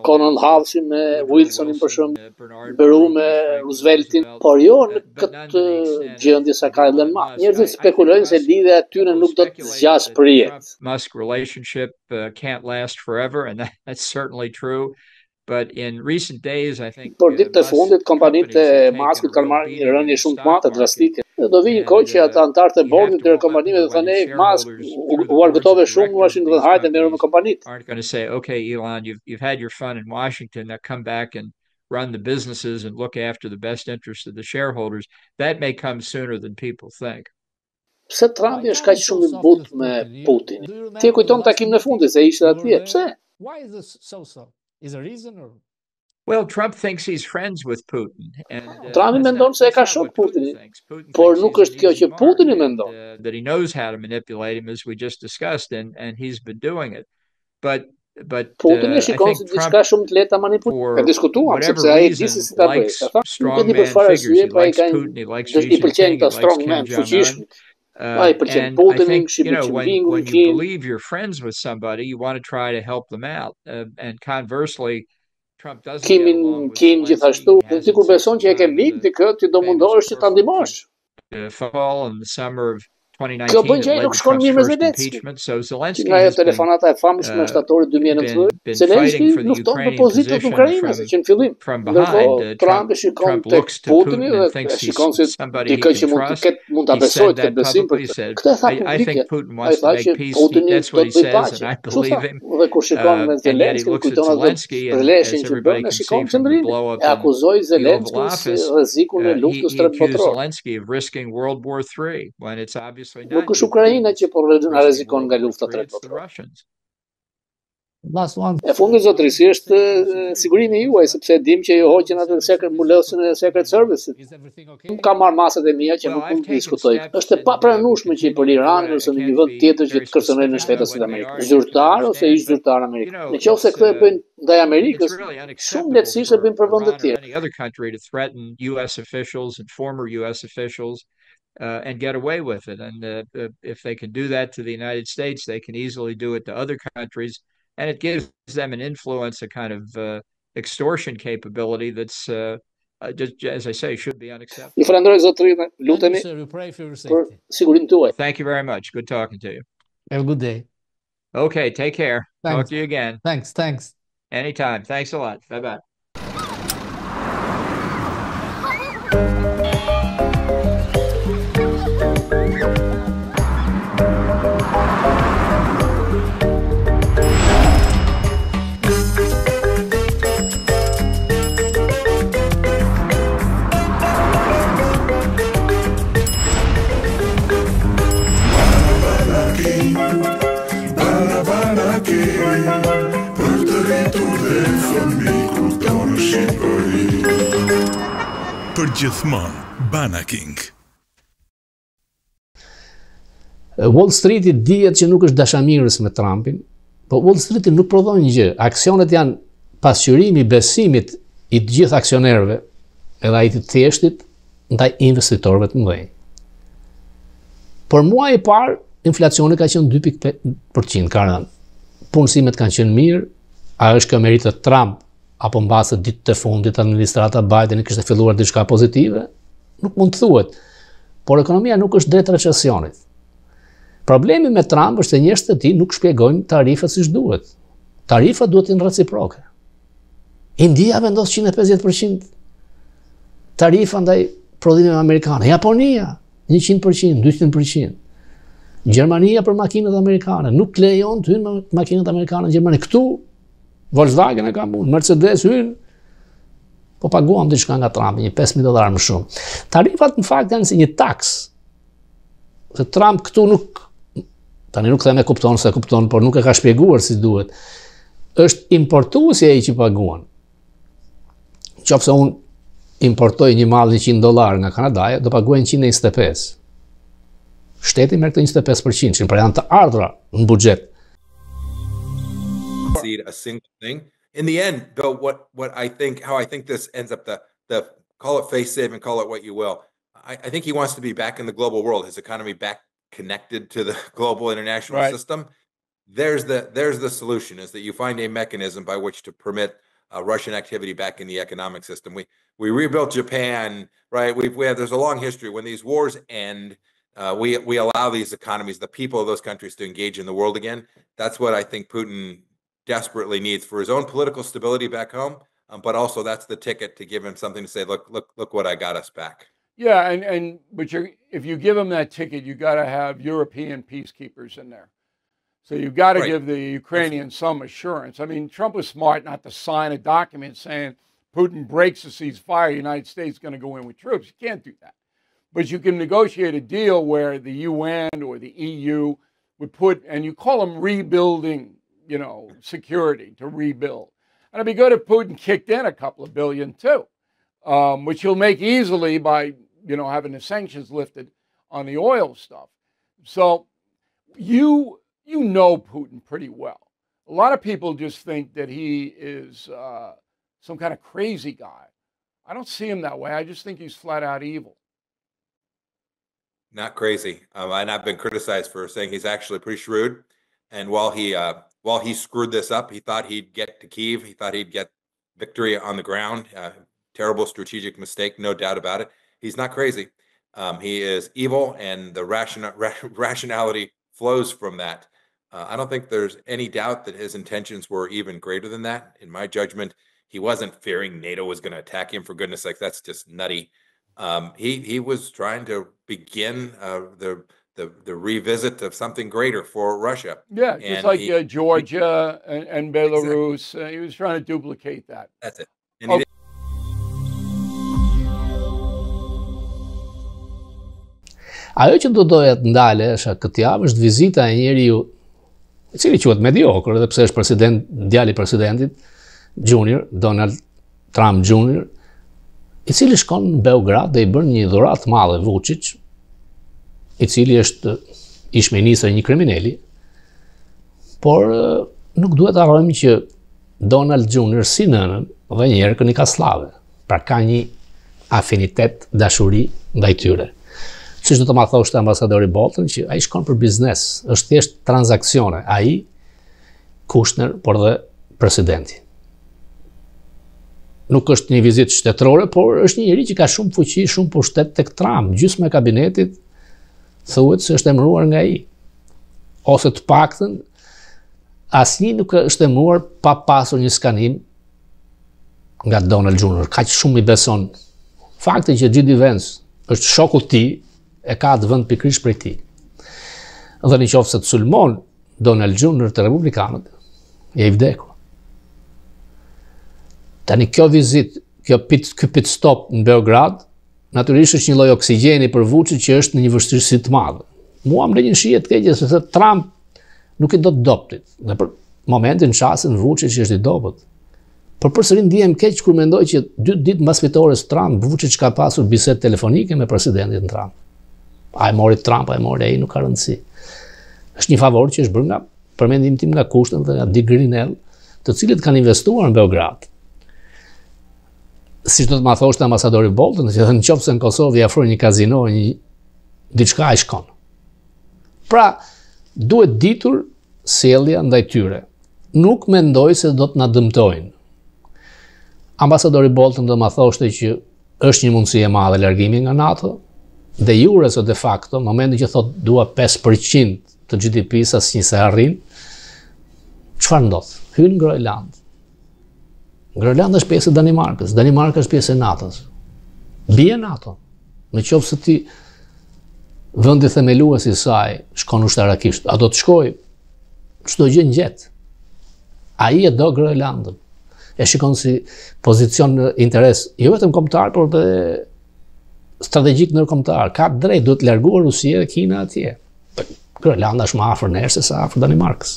Conall Halsi me Wilsonin për shembull, Beru me Rooseveltin, por jo në këtë gjendje sa ka Elon Musk. Njerëzit spekulojnë se lidhja e tyre nuk do të zgjasë për jetë. Musk relationship can't last forever, and that's certainly true. But in recent days, I think. Por ditë të fundit kompanitë e Muskut kanë marrë një rënje shumë të madhe drastike. Do vi një kohë që ata anëtarët e bordit të kompanive do thonë Musk u argëtove shumë në Washington, hajde merru me kompanitë. Aren't going to say, okay, Elon, you've had your fun in Washington, now come back and run the businesses and look after the best interest of the shareholders. That may come sooner than people think. Pse Trump është kaq shumë i butë me Putin? Ti kujton takimin e fundit se ishte atje. Pse? Why is this so? Is there a reason or? Well, Trump thinks he's friends with Putin. Trump mendon se e ka shok Putinin, por nuk është kjo që Putini mendon. That he knows how to manipulate him, as we just discussed, and he's been doing it. But Putini shikon se diçka shumë të lehtë ta manipulojë. E diskutuam sepse ai di se si ta bëjë. Nuk e di për çfarë arsye, po ai ka i pëlqen të strong man, fuqishëm. And I think, when you believe you're friends with somebody, you want to try to help them out. And conversely, Trump doesn't get along with Kim gjithashtu, ti kur beson që e ke mik ti ti do mundohesh që ta ndihmosh. Fall in the summer of 2019, impeachment, so Zelensky nga telefonata e famshme shtatorit 2019, Zelensky lufton për pozitat në Ukrainë, që në fillim. Ndërkohë Trump shikon tek Putini dhe shikon se dikë që mund ta besojë të besim për këtë. Këtë tha publike. Ai tha që Putini do të bëjë paqe. Dhe kur shikon me Zelensky, kujton atë përleshjen që bën, shikon qendrimin. E akuzoi Zelensky se rrezikun e luftës tretë botërore. Nuk është Ukraina që po rrezikon nga lufta tretë botërore. E fundi zotërisë është sigurimi juaj, sepse dim që ju hoqën atë mbulesën e Secret Service. Nuk ka marrë masat e mia që nuk mund të diskutoj. Është e papranueshme që për Iran ose në një vend tjetër që të kërcënojnë në Shtetet e Amerikës. Zyrtar ose ish zyrtar amerikan. Nëse këto e bëjnë ndaj Amerikës, shumë lehtësisht e bëjnë për vende të tjera. And get away with it. And if they can do that to the United States, they can easily do it to other countries. And it gives them an influence, a kind of extortion capability that's, just, as I say, should be unacceptable. Thank you very much. Good talking to you. Have a good day. Okay, take care. Thanks. Talk to you again. Thanks. Anytime. Thanks a lot. Bye-bye. Për gjithmonë, Banaking. Wall Street dihet që nuk është dashamirës me Trumpin, po Wall Street nuk prodhon një gjë. Aksionet janë pasqyrimi i besimit i të gjithë aksionerëve, edhe ai të thjeshtit ndaj investitorëve të mëdhenj. Por muaji i parë inflacioni ka qenë 2.5% ka rënë. Punësimet kanë qenë mirë, a është kjo meritë të Trump apo mbase ditët e fundit administrata Biden kishte filluar diçka pozitive? Nuk mund të thuhet. Por ekonomia nuk është drejt recesionit. Problemi me Trump është se njerëzit e tij nuk shpjegojnë tarifat siç duhet. Tarifat duhet të jenë reciproke. India vendos 150%, tarifa ndaj prodhimeve amerikane. Japonia 100%, 200%. Gjermania për makinat amerikane, nuk lejon të hynë makinat amerikane në Gjermani. Këtu, Volkswagen e ka mund, Mercedes hynë, po paguam diçka nga Trump, një $5.000 më shumë. Tarifat në fakt janë si një taks. Se Trump këtu nuk, tani nuk them e kupton se kupton, por nuk e ka shpjeguar si duhet. Është importuesi ai që paguan. Qofse unë importoj një mall $100 nga Kanadaja, do paguaj 125. Shteti merr këtë 25%, pra janë të ardhura në buxhet. A single thing. In the end, though, how I think this ends up, the call it face saving, call it what you will. I think he wants to be back in the global world, his economy back connected to the global international system. There's the solution, is that you find a mechanism by which to permit Russian activity back in the economic system. We rebuilt Japan, right? There's a long history. When these wars end, we allow these economies, the people of those countries, to engage in the world again. That's what I think Putin desperately needs for his own political stability back home, but also that's the ticket to give him something to say, look what I got us back. Yeah, but if you give him that ticket, you got to have European peacekeepers in there. So you've got to give the Ukrainians some assurance. I mean, Trump was smart not to sign a document saying Putin breaks the ceasefire, the United States is going to go in with troops. You can't do that. But you can negotiate a deal where the UN or the EU would put, and you call them rebuilding, security to rebuild. And it'd be good if Putin kicked in a couple of billion too, which he'll make easily by, having the sanctions lifted on the oil stuff. So you know Putin pretty well. A lot of people just think that he is some kind of crazy guy. I don't see him that way. I just think he's flat out evil. Not crazy. And I've been criticized for saying he's actually pretty shrewd. And while he screwed this up, he thought he'd get to Kyiv. He thought he'd get victory on the ground. Terrible strategic mistake, no doubt about it. He's not crazy. He is evil, and the rationality flows from that. I don't think there's any doubt that his intentions were even greater than that. In my judgment, he wasn't fearing NATO was going to attack him. For goodness sake, that's just nutty. He was trying to begin the revisit of something greater for Russia. Yeah, just like Georgia and Belarus. Exactly. He was trying to duplicate that. That's it. And he did. Ajo që do doja të ndalesha këtë javë është vizita e njeriu i cili quhet mediokër, edhe pse është djali i presidentit Junior, Donald Trump Junior, i cili shkon në Beograd dhe i bën një dhuratë të madhe Vučić, i cili është ish ministër i një kriminali, por nuk duhet të harrojmë që Donald Junior si nënën dhe një herë i ka slave, pra ka një afinitet, dashuri ndaj tyre. Siç do të ma thoshte ambasadori Bolton që ai shkon për biznes, është thjesht transaksione, ai, Kushner, por dhe presidenti. Nuk është një vizitë shtetërore, por është një njeri që ka shumë fuqi, shumë pushtet tek Trump. Gjysma e kabinetit thuhet se është emëruar nga ai. Ose të paktën asnjë nuk është emëruar pa pasur një skanim nga Donald Junior. Kaq shumë i beson. Fakti që J.D. Vance është shoku i tij e ka atë vend pikërisht prej tij. Dhe në qoftë se të sulmon Donald Junior të republikanët, je i vdekur. Tani kjo vizitë, ky pit stop në Beograd, natyrisht është një lloj oksigjeni për Vučić që është në një vështirësi të madhe. Mua më lë një shije të keqe se Trump nuk i do të doptit. Dhe për momentin çastin Vučić është i dobët. Por përsëri ndihem keq kur mendoj që 2 ditë mbas fitores Trump, Vučić ka pasur bisedë telefonike me presidentin Trump. A e mori Trump, a e mori ai, nuk ka rëndësi. Është një favor që është bërë nga përmendim tim nga Kushner dhe nga Dick Grinell, të cilët kanë investuar në Beograd. Siç do të ma thoshte ambasadori Bolton, që nëse në Kosovë i afrojnë një kazino, diçka ai shkon. Pra, duhet ditur sjellja ndaj tyre. Nuk mendoj se do të na dëmtojnë. Ambasadori Bolton do ma thoshte që është një mundësi e madhe largimi nga NATO, de jure ose de facto, në momentin që thot dua 5% të GDP-s asnjë se arrin, çfarë ndodh? Hyn Groenland. Groenland është pjesë e Danimarkës, Danimarka është pjesë e NATO-s. Bie NATO. Në qoftë se ti vendi themelues i saj shkon ushtarakisht, a do të shkoj çdo gjë ngjet. Ai e do Groenlandën. E shikon si pozicion në interes jo vetëm kombëtar, por edhe strategjik ndërkombëtar. Ka drejt, duhet larguar Rusia dhe Kina atje. Groenlanda është më afër nesh se sa afër Danimarkës.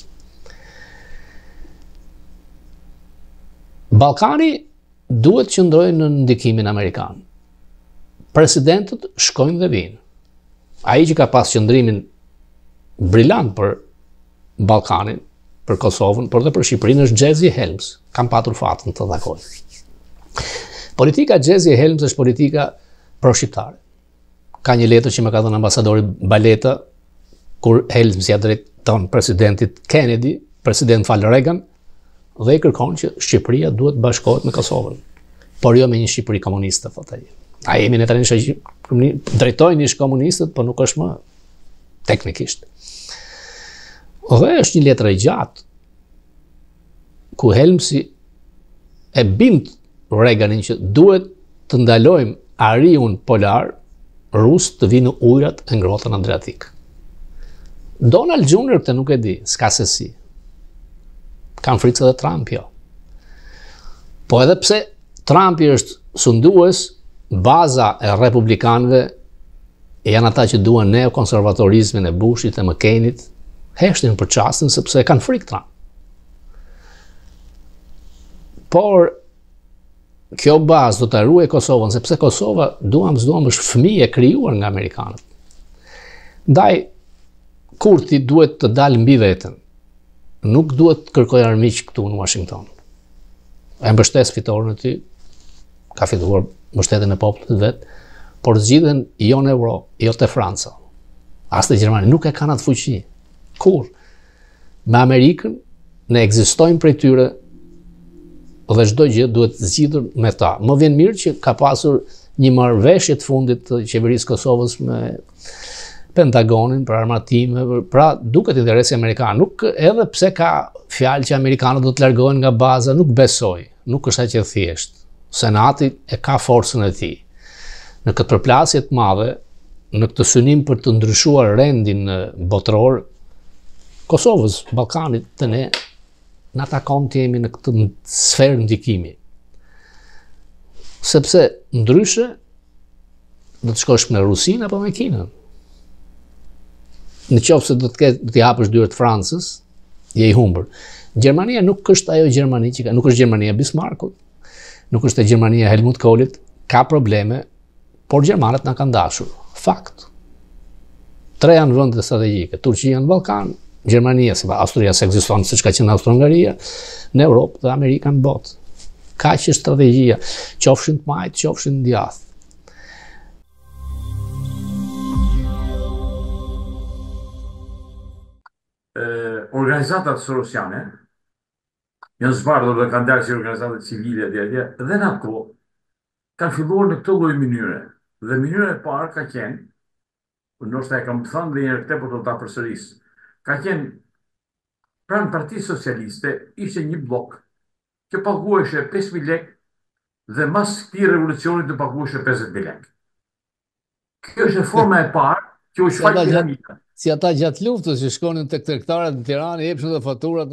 Ballkani duhet që qëndrojë në ndikimin amerikan. Presidentët shkojnë dhe vinë. Ai që ka pas qëndrimin brillant për Ballkanin, për Kosovën, por dhe për Shqipërinë është Xhezi Helms. Kam patur fatin të takoj. Politika Xhezi Helms është politika pro-shqiptare. Ka një letër që më ka dhënë ambasadori Baleta, kur Helms ja drejton presidentit Kennedy, president Reagan, dhe i kërkon që Shqipëria duhet bashkohet me Kosovën. Por jo me një Shqipëri komuniste, thot ai. A jemi në tani drejtojnë ish komunistët, por nuk është më teknikisht. Dhe është një letër e gjatë, ku Helmsi e bind Reaganin që duhet të ndalojmë ariun polar rus të vinë ujrat e ngrohtën Adriatik. Donald Jr. këtë nuk e di, s'ka se si. Kanë frikë edhe Trump, jo. Po edhe pse Trumpi është sundues, baza e republikanëve janë ata që duan neokonservatorizmin e Bushit e McCainit, heshtin për çastin sepse kanë frikë Trump. Por kjo bazë do të ruajë Kosovën, sepse Kosova, duam është fëmijë e krijuar nga amerikanët. Ndaj, Kurti duhet të dalë mbi veten. Nuk duhet të kërkojë armiq këtu në Washington. E mbështes fitoren e tij, ka fituar mbështetjen e popullit vet, por zgjidhen jo në Europë, jo te Franca. As te Gjermania nuk e kanë atë fuqi. Kur me Amerikën ne ekzistojmë prej tyre dhe çdo gjë duhet zgjidhur me ta. Më vjen mirë që ka pasur një marrëveshje të fundit të qeverisë Kosovës me Pentagonin për armatime, pra duket interesi amerikan. Nuk edhe pse ka fjalë që amerikanët do të largohen nga baza, nuk besoj, nuk është aq e thjeshtë. Senati e ka forcën e tij. Në këtë përplasje të madhe, në këtë synim për të ndryshuar rendin botëror, Kosovës, Ballkanit të ne, na takon të jemi në këtë sferë ndikimi. Sepse ndryshe do të shkosh me Rusinë apo me Kinën. Në qoftë se do t'i hapësh dyert Francës, je i humbur. Gjermania nuk është ajo Gjermani që ka, nuk është Gjermania Bismarckut, nuk është e Gjermania Helmut Kohlit, ka probleme, por gjermanët na kanë dashur. Fakt. 3 janë vende strategjike, Turqia në Ballkan, Gjermania, Austria se ekziston siç ka qenë Austro-Hungaria, në Europë dhe Amerika në botë. Kaq është strategjia, qofshin të majt, qofshin djathtë. Organizatat sorosiane janë zbardhur dhe kanë dalë si organizatat civile dhe në ato kanë filluar në këtë lloj mënyre. Dhe mënyra e parë ka qenë, ndoshta e kam thënë dhe një tepër do ta përsëris, ka qenë pranë Partisë Socialiste ishte një blok që paguheshe 5.000 lekë dhe mas këtij revolucioni të paguheshe 50.000 lekë. Kjo është forma e parë që u shfaq dinamika. Si ata gjatë luftës që shkonin tek tregtarët në Tiranë, jepshin dhe faturat.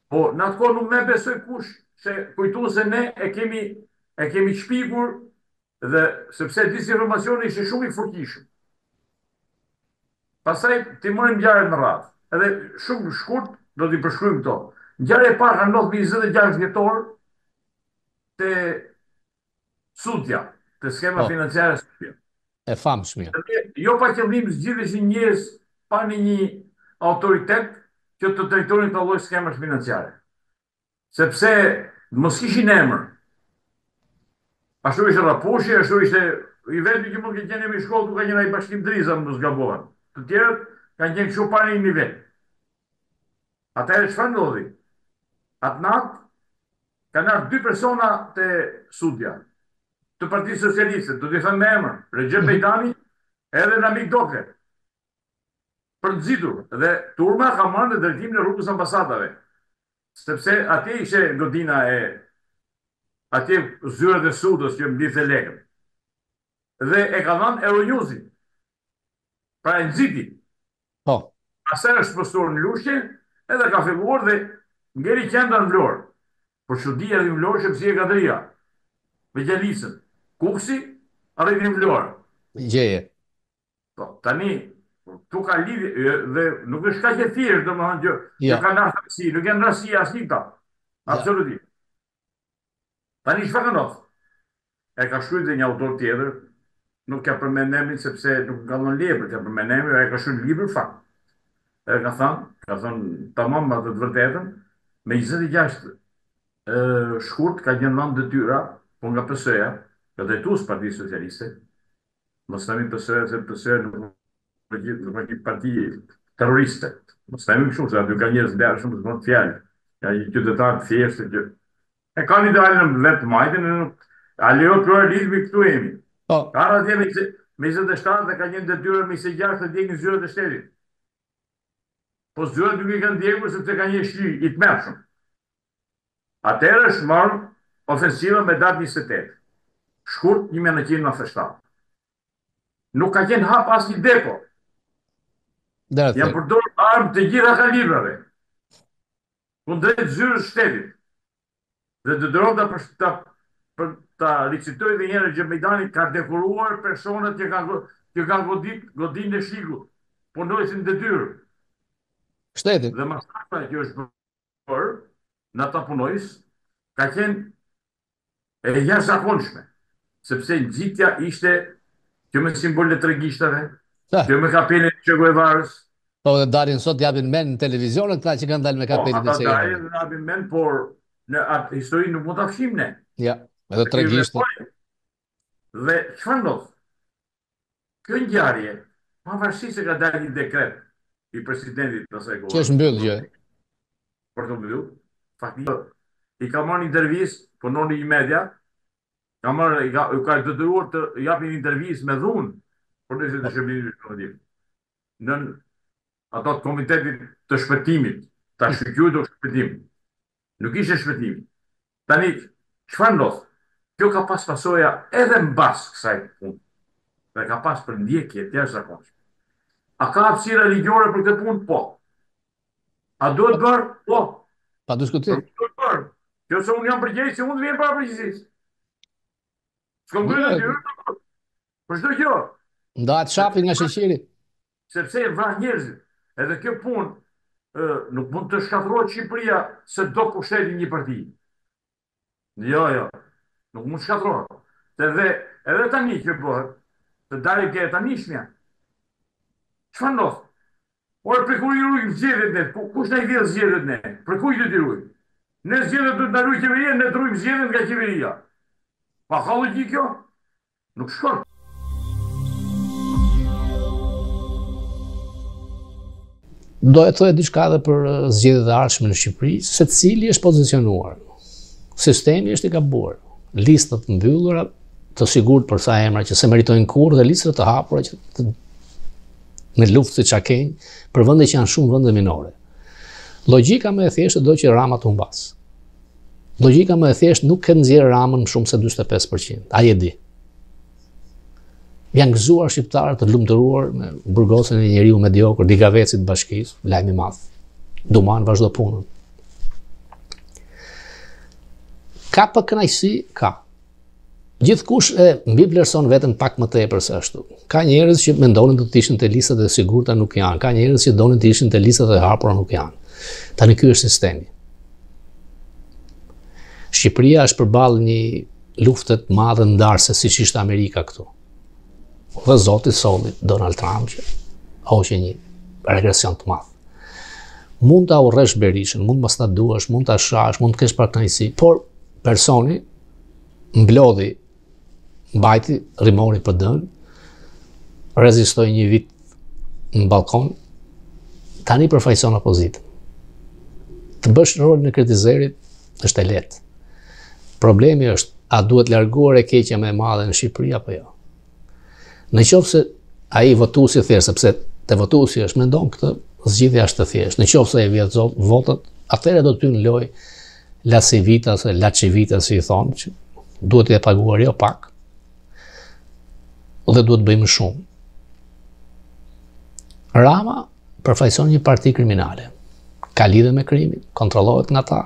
Po, në atë kohë nuk më besoj kush, se kujtu se ne e kemi shpikur dhe sepse disi informacioni ishte shumë i fuqishëm. Pastaj ti morëm ngjarjet në radhë. Edhe shumë shkurt do t'i përshkruajmë këto. Ngjarja e parë ka ndodhur 26 dhjetor te Sudja, te skema financiare Sudja. E famshme. Jo pa qëllim zgjidheshin njerëz pa një autoritet që të drejtonin të lloj skemash financiare. Sepse mos kishin emër. Ashtu ishte Rapushi, ashtu ishte i vetë që mund të qenë në shkollë ku ka qenë ai Bashkim Driza, mos gabohen. Të tjerët kanë qenë kështu pa një nivel. Atëherë çfarë ndodhi? Atë natë kanë ardhur 2 persona te Sudja, të Partisë Socialiste, do t'i thënë me emër, Recep Bejtani edhe Namik Dokle, për të nxitur. Dhe turma ka marrë në drejtimin e rrugës ambasadave, sepse atje ishte godina e atje zyrat e Sudës që mblidhte lekën. dhe e ka dhënë Euronews-i. Pra e nxiti. Po. Asaj është postur në Lushe, edhe ka filluar dhe ngeri qendra në Vlorë. Por çudia e Vlorë sepse e Gadria. Me Gjelisën. Kuksi arriti në Vlorë. Gjeje. Po, tani tu ka lidhje dhe nuk është kaq e thjeshtë, domethënë që ka rasti, nuk janë rasti asnjë këta. Absolutisht. Tani çfarë ndodh? E ka shkruar një autor tjetër, nuk ka përmend emrin sepse nuk ka dhënë leje për të përmend emrin, ai ka shkruar libër fakt. E ka thënë tamam me të vërtetën, me 26 shkurt ka gjënë dhënë detyra, po nga PS-ja, ka drejtues Partisë Socialiste. Mos themi PS-ja, se PS-ja nuk është një parti terroriste. Mos themi kështu, se aty ka njerëz ndershëm shumë të fjalë. Ka një qytetar të thjeshtë që e kanë idealin në vetë majtën, a lejo pluralizmi këtu jemi. Ka radhje me 27 dhe ka një detyrë me 26 të djegin zyrat e shtetit. Po zyrat nuk i kanë djegur sepse ka një shi i tmerrshëm. Atëherë është marrë ofensiva me datë 28. Shkurt 1997. Nuk ka qenë hap asnjë depo. Janë përdorur armë të gjitha kalibrave. Kundrejt zyrës shtetit. Dhe dëdronda për ta ricitoj dhe njëherë Gjemidani ka dekoruar personat që kanë godin në shiku. Punojësin detyrë. Shtetit. Dhe masakra që është bërë në ata punojës ka qenë e jashtëzakonshme. Sepse nxitja ishte që me simbole tregishtave, që me kapelin e Che Guevarës. Po dhe dalin sot japin men në televizion këta që kanë dalë me kapelin e Che Guevarës. Ata dalin dhe japin men, por në atë histori nuk mund të afshim ne. Ja, edhe tregishtë. Dhe çfarë ndodh? Kjo ngjarje, pavarësisht se ka dalë një dekret i presidentit të asaj kohe. Që është mbyllë gjë. Për të mbyllë, faktikisht i ka marrë një intervistë, punon në një media, ka detyruar të japin intervistë me dhunë, por nëse të shërbimit në ato të komitetit të shpëtimit, ta shkëlqyer të shpëtimit. Nuk ishte shpëtimi. Tani, çfarë ndodh? Kjo ka pas pasoja edhe mbas kësaj punë. Dhe ka pas përndjekje të jashtëzakonshme. A ka hapësirë religjore për këtë punë? Po. A duhet bërë? Po. Pa diskutim. Duhet bërë. Kjo se unë jam përgjegjës, unë vjen para përgjegjësisë. S'kam bërë detyrë për çdo gjë. Ndahet shapi nga sheqeri. Sepse e vrah njerëzit. Edhe kjo punë nuk mund të shkatërrohet Shqipëria se do pushtetin një parti. Jo. Nuk mund të shkatërrohet. Edhe tani që bëhet, të dalë ke tanishmja. Çfarë ndodh? Ora për ku i ruajmë zgjedhjet ne? Kush na i vjedh zgjedhjet ne? Për ku i do t'i ruajmë? Ne zgjedhjet do të na ruajë qeveria, ne ruajmë zgjedhjet nga qeveria. Pa ka logjikë kjo? Nuk shkon. Do e thojë diçka edhe për zgjedhjet e ardhshme në Shqipëri, secili është pozicionuar. Sistemi është i gabuar. Listat mbyllura, të sigurt për sa emra që se meritojnë kurrë dhe listat të hapura që në luftë siç Çakenj për vende që janë shumë vende minore. Logjika më e thjeshtë do që Rama të humbas. Logjika më e thjeshtë nuk e nxjerr Ramën më shumë se 45%. Ai e di. Janë gëzuar shqiptarët të lumturuar me burgosën e njeriu mediokër, digavecit të bashkisë, lajm i madh. Duman vazhdo punën. Ka për kënaqësi, ka. Gjithkush e mbi vlerëson veten pak më tepër se ashtu. Ka njerëz që mendonin të ishin te listat e sigurta, nuk janë. Ka njerëz që donin të ishin te listat e hapura, nuk janë. Tani ky është sistemi. Shqipëria është përballë një lufte të madhe ndarëse siç ishte Amerika këtu. Dhe zoti solli Donald Trump që hoqë një regresion të madh. Mund ta urresh Berishën, mund mos ta duash, mund ta shash, mund të kesh pak kënaqësi, por personi mblodhi, mbajti, rrimori për dën, rezistoi një vit në balkon, tani përfaqëson opozitën. Të bësh rolin e kritizerit është e lehtë. Problemi është, a duhet larguar e keqja më e madhe në Shqipëri apo jo? Në qoftë se ai votuesi thjesht, sepse te votuesi është mendon këtë, zgjidhja është e thjeshtë. Në qoftë se ai vjet votat, atëherë do të hyn loj la civita ose la civita si i thonë, që duhet të paguar jo pak. dhe duhet bëjmë shumë. Rama përfaqëson një parti kriminale. Ka lidhje me krimin, kontrollohet nga ta.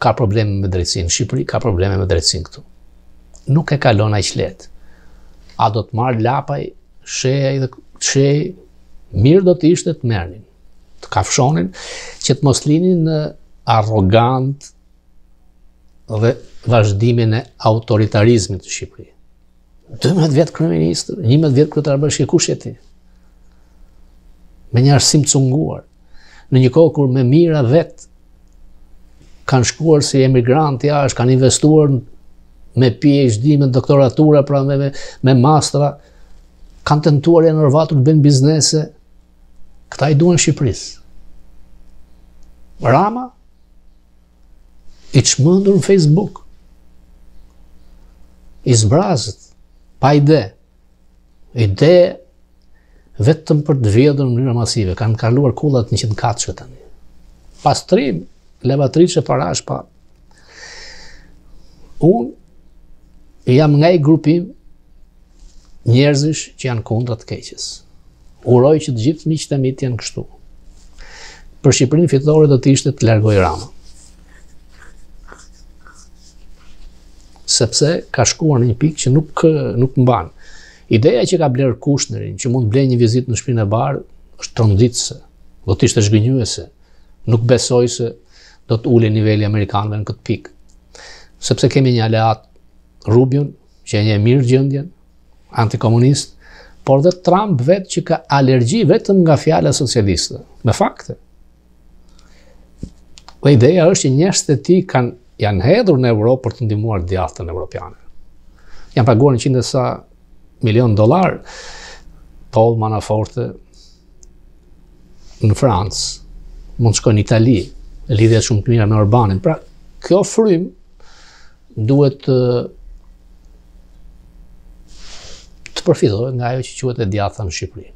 Ka probleme me drejtsinë në Shqipëri, ka probleme me drejtsinë këtu. Nuk e kalon aq lehtë. A do të marrë lapaj, shehej dhe shehej, mirë do të ishte të merrnin, të kafshonin, që të mos linin në arrogant dhe vazhdimin e autoritarizmit të Shqipëri. 12 vjet kryeminist, 11 vjet kryetar bashkie, kush je ti? Me një arsim të cunguar, në një kohë kur me mira vet kanë shkuar si emigrant jashtë, kanë investuar me PhD, me doktoratura, pra me mastra, kanë tentuar e nërvatur të bëjnë biznese, këta i duan Shqipërisë. Rama i çmendur në Facebook, i zbrazët, pa ide vetëm për të vjedhur në mënyrë masive, kanë kaluar kullat 100 katëshve tani. Pastrim, levatriçe parash pa. Unë jam nga i grupim njerëzish që janë kundra të keqes. Uroj që të gjithë miqtë e mi të jenë kështu. Për Shqipërinë fitore do të ishte të largoj Rama. Sepse ka shkuar në një pikë që nuk mban. Ideja që ka bler Kushnerin, që mund blej një vizitë në shtëpinë e Barë, është tronditëse, do të ishte zhgënjuese. Nuk besoj se do të ule niveli amerikanëve në këtë pikë. Sepse kemi një aleat, Rubion, që e një mirë gjendjen, antikomunist, por dhe Trump vetë që ka alergji vetëm nga fjala socialiste, me fakte. Dhe ideja është që njerëzit e tij janë hedhur në Europë për të ndihmuar djathtën evropiane. Janë paguar $100 milion, Paul Manaforte në Francë, mund të shkojnë në Itali, lidhja shumë të mira me Orbanin. Pra, kjo frym duhet të përfitohet nga ajo që quhet e djathta në Shqipëri.